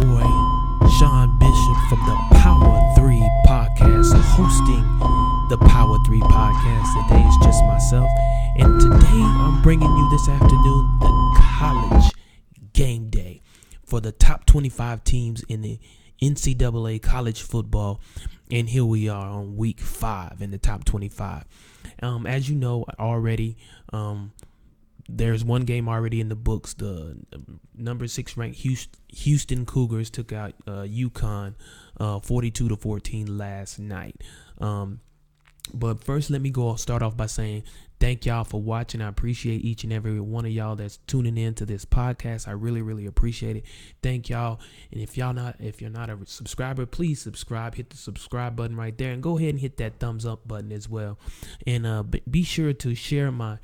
boy, Sean Bishop from the Power 3 Podcast, hosting the Power 3 Podcast. Today is just myself, and today I'm bringing you this afternoon the college game day for the top 25 teams in the NCAA college football, and here we are on week 5 in the top 25. As you know already, there's one game already in the books. The number 6 ranked Houston Cougars took out UConn 42-14 last night. But first, let me start off by saying thank y'all for watching. I appreciate each and every one of y'all that's tuning in to this podcast. I really, really appreciate it. Thank y'all. And if you're not a subscriber, please subscribe. Hit the subscribe button right there, and go ahead and hit that thumbs up button as well. And be sure to share my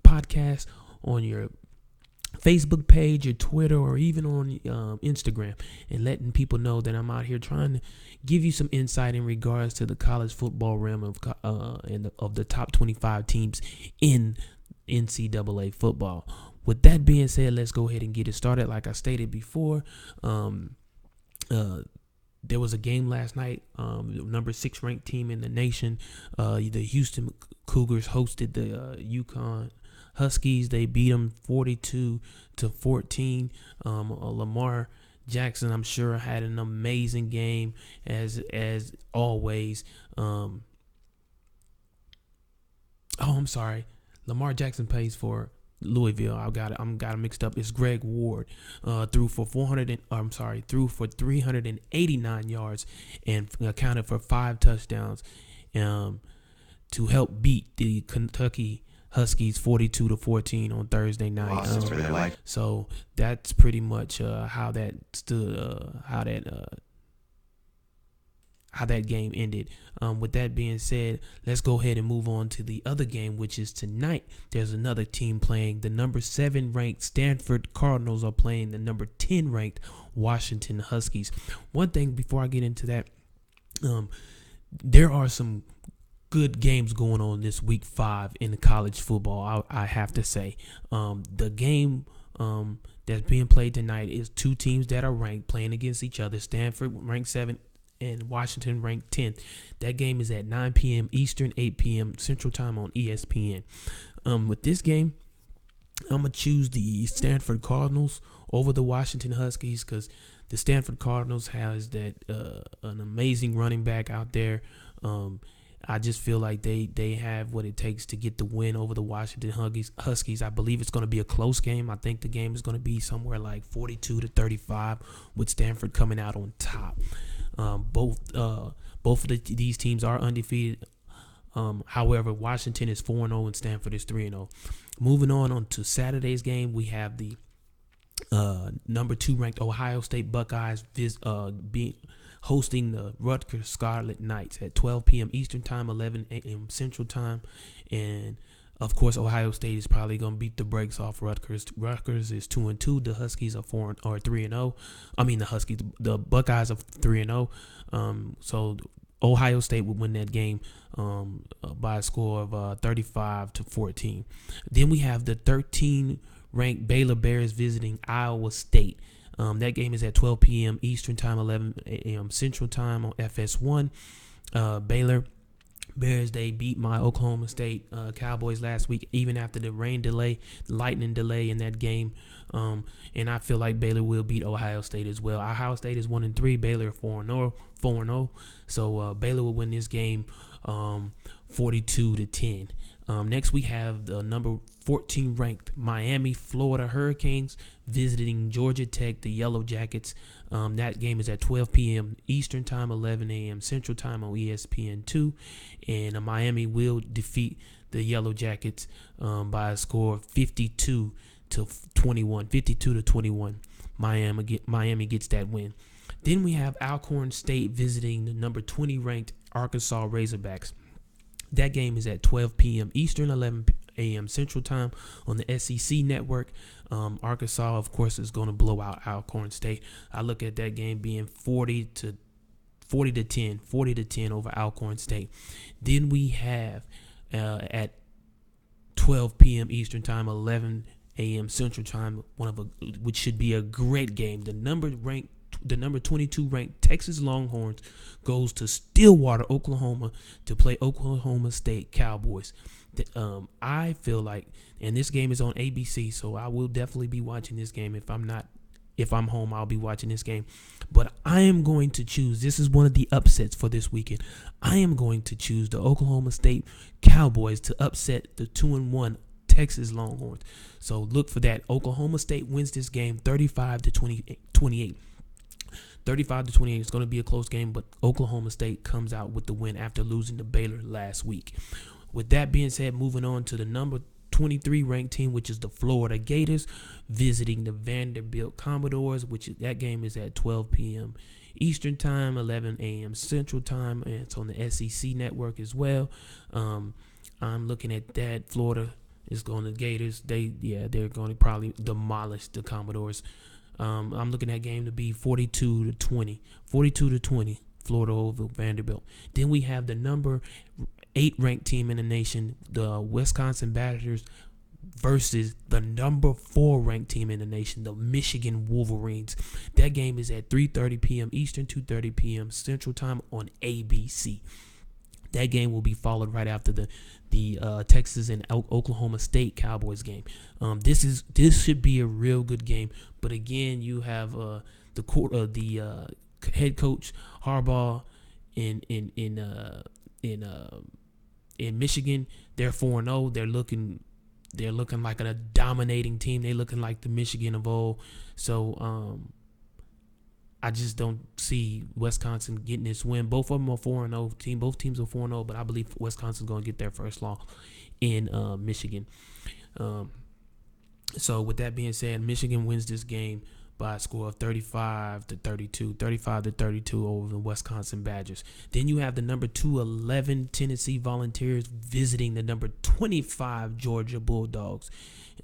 podcast on your Facebook page, your Twitter, or even on Instagram, and letting people know that I'm out here trying to give you some insight in regards to the college football realm of the top 25 teams in NCAA football. With that being said, let's go ahead and get it started. Like I stated before, there was a game last night. The number 6 ranked team in the nation, the Houston Cougars, hosted the UConn Huskies. They beat them 42-14. Lamar Jackson, I'm sure, had an amazing game as always. I'm sorry. Lamar Jackson plays for Louisville. I got it mixed up. It's Greg Ward. Threw for 389 yards and accounted for 5 touchdowns to help beat the Kentucky Huskies 42-14 on Thursday night. So that's pretty much how that game ended. With that being said, let's go ahead and move on to the other game, which is tonight. There's another team playing. The number 7 ranked Stanford Cardinals are playing the number 10 ranked Washington Huskies. One thing before I get into that, there are some good games going on this week 5 in the college football. I have to say, the game that's being played tonight is 2 teams that are ranked playing against each other. Stanford ranked 7th and Washington ranked 10th. That game is at 9 p.m. Eastern, 8 p.m. Central Time on ESPN. With this game, I'm going to choose the Stanford Cardinals over the Washington Huskies because the Stanford Cardinals has that an amazing running back out there. I just feel like they have what it takes to get the win over the Washington Huskies. I believe it's going to be a close game. I think the game is going to be somewhere like 42-35 with Stanford coming out on top. Both of these teams are undefeated. However, Washington is 4-0 and Stanford is 3-0. Moving on to Saturday's game, we have the number 2 ranked Ohio State Buckeyes hosting the Rutgers Scarlet Knights at 12 p.m. Eastern Time, 11 a.m. Central Time. And, of course, Ohio State is probably going to beat the brakes off Rutgers. Rutgers is 2-2. The Huskies are 3-0. I mean, the Buckeyes are 3-0. So Ohio State would win that game by a score of 35-14. Then we have the 13-ranked Baylor Bears visiting Iowa State. That game is at 12 p.m. Eastern Time, 11 a.m. Central Time on FS1. Baylor Bears, they beat my Oklahoma State Cowboys last week, even after the lightning delay in that game. And I feel like Baylor will beat Ohio State as well. Ohio State is 1-3. Baylor 4-0. So Baylor will win this game 42-10. Next, we have the number 14 ranked Miami, Florida Hurricanes visiting Georgia Tech, the Yellow Jackets. That game is at 12 p.m. Eastern Time, 11 a.m. Central Time on ESPN2. And Miami will defeat the Yellow Jackets by a score of 52-21. Miami gets that win. Then we have Alcorn State visiting the number 20 ranked Arkansas Razorbacks. That game is at 12 p.m. Eastern, 11 a.m. Central Time on the SEC Network. Arkansas, of course, is going to blow out Alcorn State. I look at that game being 40-10 over Alcorn State. Then we have at 12 p.m. Eastern Time, 11 a.m. Central Time. Which should be a great game. The number 22 ranked Texas Longhorns goes to Stillwater, Oklahoma, to play Oklahoma State Cowboys. I feel like, and this game is on ABC, so I will definitely be watching this game. If I'm home, I'll be watching this game. But I am going to choose, this is one of the upsets for this weekend. I am going to choose the Oklahoma State Cowboys to upset the 2-1 Texas Longhorns. So look for that. Oklahoma State wins this game 35-28. 35-28 is going to be a close game, but Oklahoma State comes out with the win after losing to Baylor last week. With that being said, moving on to the number 23 ranked team, which is the Florida Gators, visiting the Vanderbilt Commodores, that game is at 12 p.m. Eastern Time, 11 a.m. Central Time, and it's on the SEC network as well. I'm looking at that. Florida is going to Gators. They're going to probably demolish the Commodores. I'm looking at that game to be 42-20. 42-20, Florida over Vanderbilt. Then we have the number 8 ranked team in the nation, the Wisconsin Badgers, versus the number 4 ranked team in the nation, the Michigan Wolverines. That game is at 3:30 p.m. Eastern, 2:30 p.m. Central Time on ABC. That game will be followed right after the Texas and Oklahoma State Cowboys game. This should be a real good game. But again, you have the head coach Harbaugh in Michigan. They're 4-0. They're looking like a dominating team. They're looking like the Michigan of old. So I just don't see Wisconsin getting this win. Both of them are 4-0 Both teams are 4-0, but I believe Wisconsin's going to get their first loss in Michigan. So with that being said, Michigan wins this game by a score of 35-32 over the Wisconsin Badgers. Then you have the number 11 Tennessee Volunteers visiting the number 25 Georgia Bulldogs.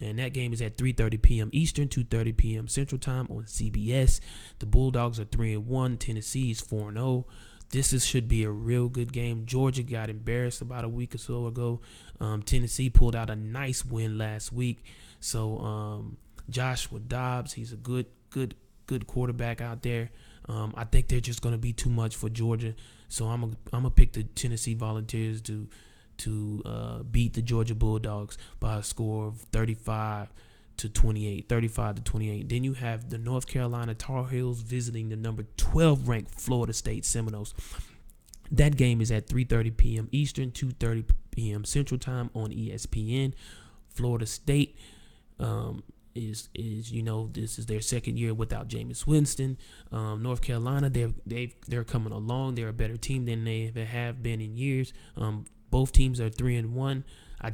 And that game is at 3:30 p.m. Eastern, 2:30 p.m. Central Time on CBS. The Bulldogs are 3-1. Tennessee is 4-0. This should be a real good game. Georgia got embarrassed about a week or so ago. Tennessee pulled out a nice win last week. So Joshua Dobbs, he's a good quarterback out there. I think they're just going to be too much for Georgia. So I'm gonna pick the Tennessee Volunteers to beat the Georgia Bulldogs by a score of 35-28. Then you have the North Carolina Tar Heels visiting the number 12 ranked Florida State Seminoles. That game is at 3:30 p.m. Eastern, 2:30 p.m. Central Time on ESPN. Florida State is this is their second year without Jameis Winston. North Carolina, they're coming along. They're a better team than they have been in years. Both teams are 3-1. I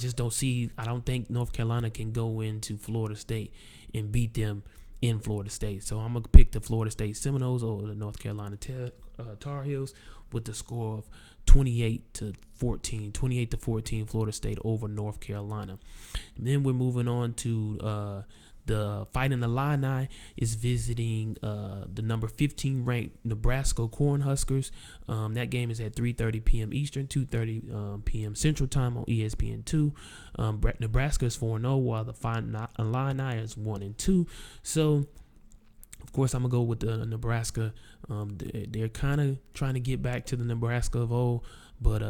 don't think North Carolina can go into Florida State and beat them in Florida State. So I'm going to pick the Florida State Seminoles over the North Carolina Tar Heels with the score of 28-14, Florida State over North Carolina. And then we're moving on to the Fighting Illini is visiting the number 15 ranked Nebraska Cornhuskers. That game is at 3:30 p.m. Eastern, 2:30 p.m. Central Time on ESPN2. Nebraska is 4-0 while the Fighting Illini is 1-2. So, of course, I'm going to go with the Nebraska. They're kind of trying to get back to the Nebraska of old, but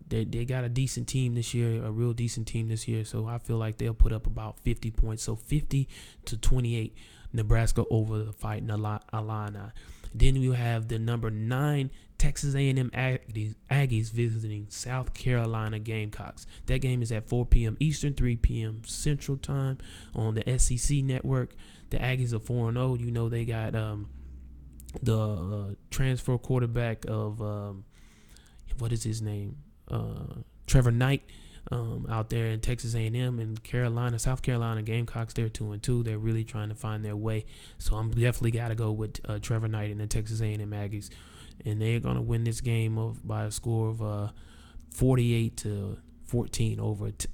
they got a decent team this year, a real decent team this year. So I feel like they'll put up about 50 points. So 50-28, Nebraska over the Fighting Illini. Then you have the number 9 Texas A&M Aggies visiting South Carolina Gamecocks. That game is at 4 p.m. Eastern, 3 p.m. Central Time on the SEC network. The Aggies are 4-0. You know they got the transfer quarterback of what is his name? Trevor Knight out there in Texas A&M and South Carolina Gamecocks. They're 2-2. They're really trying to find their way. So I'm definitely got to go with Trevor Knight and the Texas A&M Aggies, and they're gonna win this game by a score of 48-14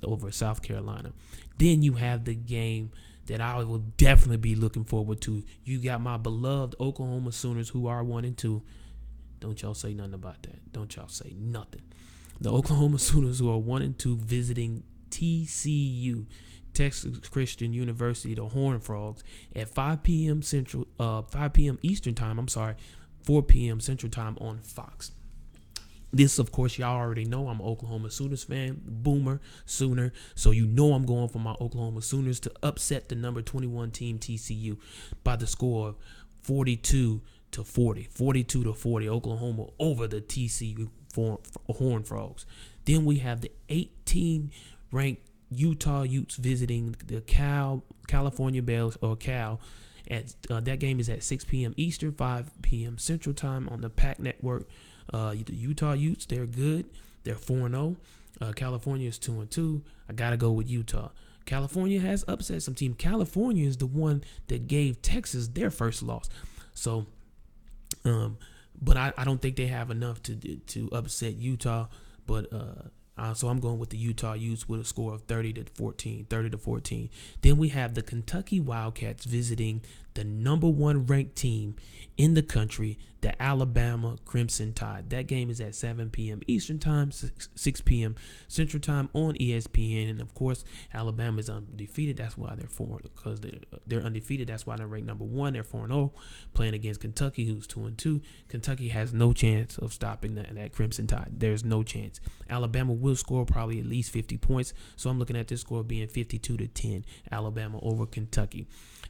over South Carolina. Then you have the game that I will definitely be looking forward to. You got my beloved Oklahoma Sooners, who are 1-2. Don't y'all say nothing about that. Don't y'all say nothing. The Oklahoma Sooners, who are 1-2, visiting TCU. Texas Christian University, the Horned Frogs, at 5 p.m. 5 p.m. Eastern time. 4 p.m. Central time on Fox. This, of course, y'all already know I'm an Oklahoma Sooners fan, Boomer Sooner. So you know I'm going for my Oklahoma Sooners to upset the number 21 team TCU by the score of 42 to 40. Oklahoma over the TCU Horned Frogs. Then we have the 18 ranked Utah Utes visiting the California Bells, or Cal. That game is at 6 p.m. Eastern, 5 p.m. Central time on the PAC network. The Utah Utes, they're good. They're 4-0. California is 2-2. I got to go with Utah. California has upset some team. California is the one that gave Texas their first loss. So, but I don't think they have enough to upset Utah. But so I'm going with the Utah Utes with a score of 30 to 14. Then we have the Kentucky Wildcats visiting the number 1 ranked team in the country, the Alabama Crimson Tide. That game is at 7 p.m. Eastern time, 6 p.m. Central time on ESPN. And of course, Alabama is undefeated. That's why they're 4, because they're undefeated. That's why they're ranked number 1. They're 4-0, playing against Kentucky, who's 2-2. Kentucky has no chance of stopping that Crimson Tide. There's no chance. Alabama will score probably at least 50 points. So I'm looking at this score being 52 to 10. Alabama over Kentucky.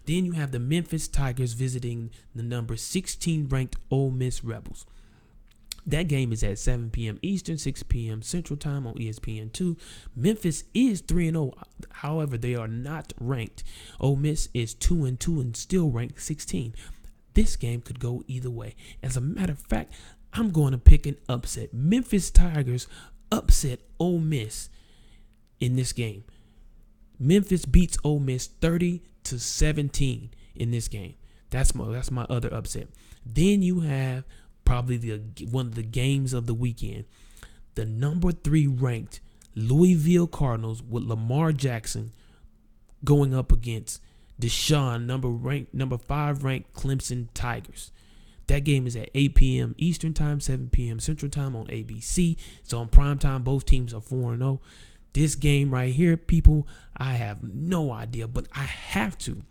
Then you have the Memphis Tigers visiting the number 16 ranked Ole Miss Rebels. That game is at 7 p.m. Eastern, 6 p.m. Central time on ESPN2. Memphis is 3-0. However, they are not ranked. Ole Miss is 2-2 and still ranked 16. This game could go either way. As a matter of fact, I'm going to pick an upset. Memphis Tigers upset Ole Miss in this game. Memphis beats Ole Miss 30 to 17 in this game. That's my other upset. Then you have probably one of the games of the weekend. The number 3 ranked Louisville Cardinals with Lamar Jackson going up against Deshaun, number 5 ranked Clemson Tigers. That game is at 8 p.m. Eastern time, 7 p.m. Central time on ABC. So on prime time, both teams are 4-0. This game right here, people, I have no idea, but I have to.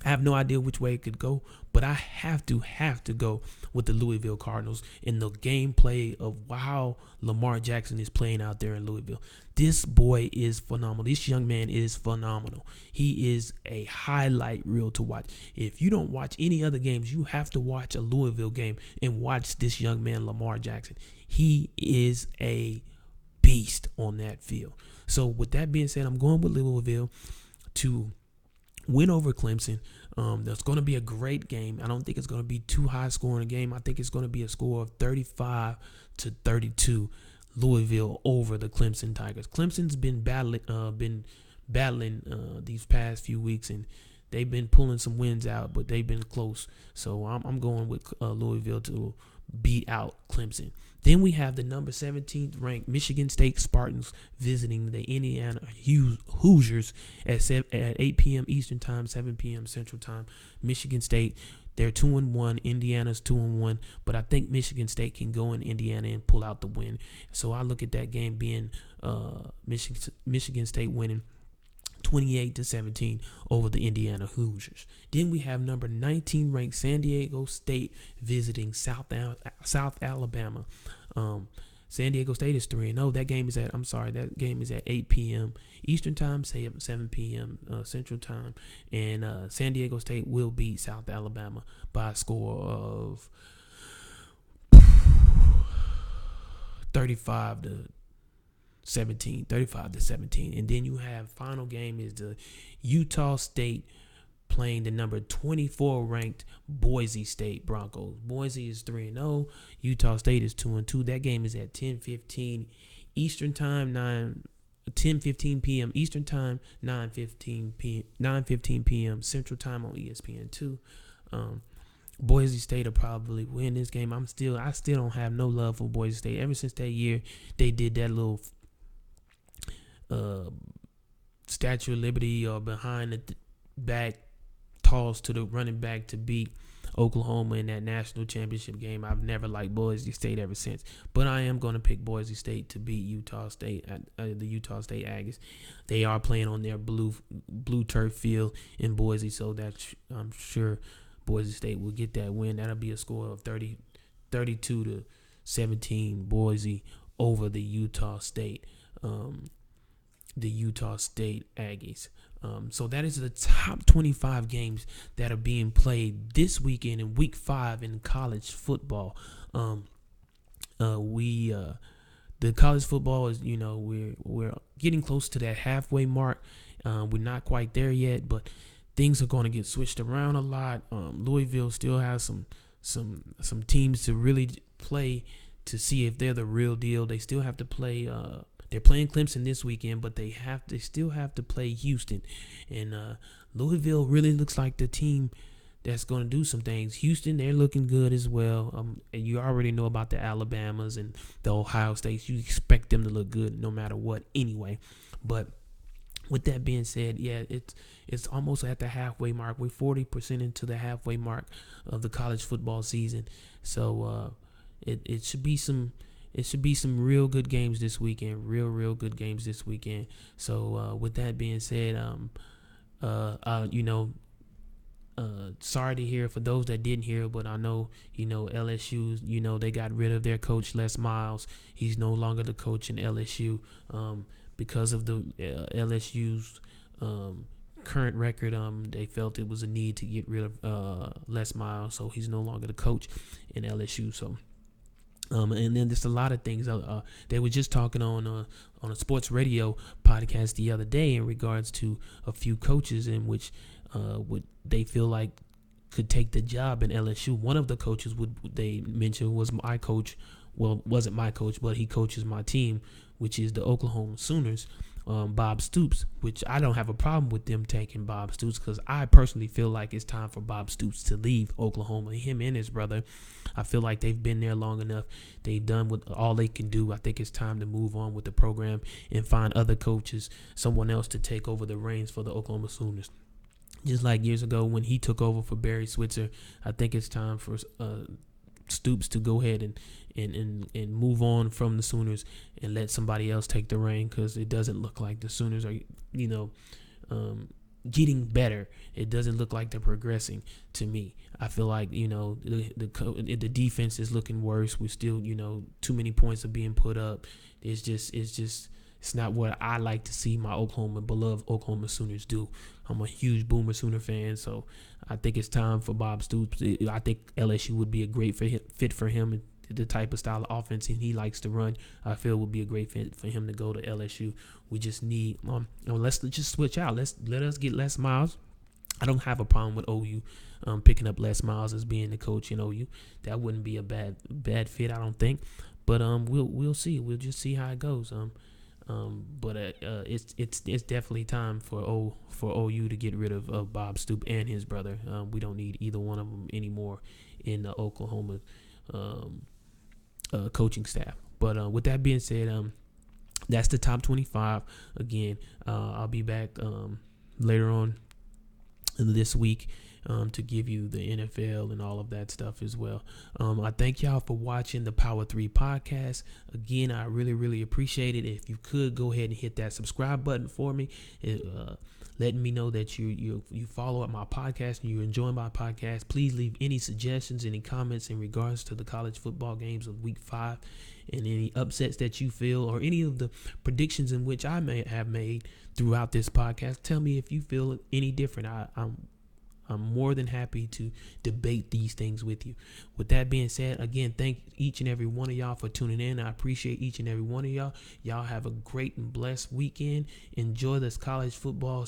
I have no idea which way it could go, but I have to go with the Louisville Cardinals in the gameplay of how Lamar Jackson is playing out there in Louisville. This boy is phenomenal. This young man is phenomenal. He is a highlight reel to watch. If you don't watch any other games, you have to watch a Louisville game and watch this young man, Lamar Jackson. He is a beast on that field. So with that being said, I'm going with Louisville to win over Clemson. That's going to be a great game. I don't think it's going to be too high scoring a game. I think it's going to be a score of 35 to 32. Louisville over the Clemson Tigers. Clemson's been battling these past few weeks, and they've been pulling some wins out, but they've been close. So I'm going with Louisville to beat out Clemson. Then we have the number 17th ranked Michigan State Spartans visiting the Indiana Hoosiers at 8 p.m. Eastern time, 7 p.m. Central time. Michigan State, they're 2-1. Indiana's 2-1, but I think Michigan State can go in Indiana and pull out the win. So I look at that game being Michigan State winning 28-17 over the Indiana Hoosiers. Then we have number 19 ranked San Diego State visiting South Alabama. San Diego State is 3-0. That game is at 8 p.m. Eastern time, 7 p.m. Central time, and San Diego State will beat South Alabama by a score of 35 to 17. And then you have final game is the Utah State playing the number 24 ranked Boise State Broncos. Boise is 3-0. Utah State is 2-2. That game is at 10:15 Eastern time, 10:15 p.m. Eastern time, 9:15 p.m. Central time on ESPN2. Boise State will probably win this game. I still don't have no love for Boise State. Ever since that year they did that little Statue of Liberty or behind the back toss to the running back to beat Oklahoma in that national championship game. I've never liked Boise State ever since, but I am going to pick Boise State to beat Utah State at the Utah State Aggies. They are playing on their blue turf field in Boise, so I'm sure Boise State will get that win. That'll be a score of 32-17 Boise over the Utah State Aggies. So that is the top 25 games that are being played this weekend in Week 5 in college football. The college football is, we're getting close to that halfway mark. We're not quite there yet, but things are going to get switched around a lot. Louisville still has some teams to really play to see if they're the real deal. They still have to play. They're playing Clemson this weekend, but they still have to play Houston. And Louisville really looks like the team that's going to do some things. Houston, they're looking good as well. And you already know about the Alabamas and the Ohio States. You expect them to look good no matter what anyway. But with that being said, yeah, it's almost at the halfway mark. We're 40% into the halfway mark of the college football season. So it should be some real good games this weekend. Real good games this weekend. So with that being said, sorry to hear for those that didn't hear, but I know, LSU, they got rid of their coach, Les Miles. He's no longer the coach in LSU because of the LSU's current record. They felt it was a need to get rid of Les Miles, so he's no longer the coach in LSU. So. And then there's a lot of things. They were just talking on a sports radio podcast the other day in regards to a few coaches in which would they feel like could take the job in LSU. One of the coaches they mentioned was my coach. Well, wasn't my coach, but he coaches my team, which is the Oklahoma Sooners. Bob Stoops, which I don't have a problem with them taking Bob Stoops, because I personally feel like it's time for Bob Stoops to leave Oklahoma. Him and his brother, I feel like they've been there long enough. They've done what all they can do. I think it's time to move on with the program and find other coaches, someone else to take over the reins for the Oklahoma Sooners. Just like years ago when he took over for Barry Switzer, I think it's time for Stoops to go ahead and move on from the Sooners and let somebody else take the reign, because it doesn't look like the Sooners are, getting better. It doesn't look like they're progressing to me. I feel like, the defense is looking worse. We're still, too many points are being put up. It's not what I like to see my beloved Oklahoma Sooners do. I'm a huge Boomer Sooner fan, so I think it's time for Bob Stoops. I think LSU would be a great fit for him. The type of style of offense he likes to run, I feel would be a great fit for him to go to LSU. We just need, let's just switch out. Let us get Les Miles. I don't have a problem with OU picking up Les Miles as being the coach in OU. That wouldn't be a bad fit, I don't think. But we'll see. We'll just see how it goes. But it's definitely time for OU to get rid of Bob Stoops and his brother. We don't need either one of them anymore in the Oklahoma coaching staff. But with that being said, that's the top 25. Again, I'll be back later on this week to give you the NFL and all of that stuff as well. I thank y'all for watching the Power 3 podcast. Again, I really, really appreciate it. If you could go ahead and hit that subscribe button for me, letting me know that you follow up my podcast and you're enjoying my podcast. Please leave any suggestions, any comments in regards to the college football games of Week 5 and any upsets that you feel, or any of the predictions in which I may have made throughout this podcast. Tell me if you feel any different. I'm more than happy to debate these things with you. With that being said, again, thank each and every one of y'all for tuning in. I appreciate each and every one of y'all. Y'all have a great and blessed weekend. Enjoy this college football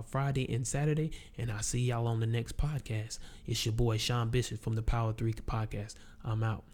Friday and Saturday, and I'll see y'all on the next podcast. It's your boy Sean Bishop from the Power 3 podcast. I'm out.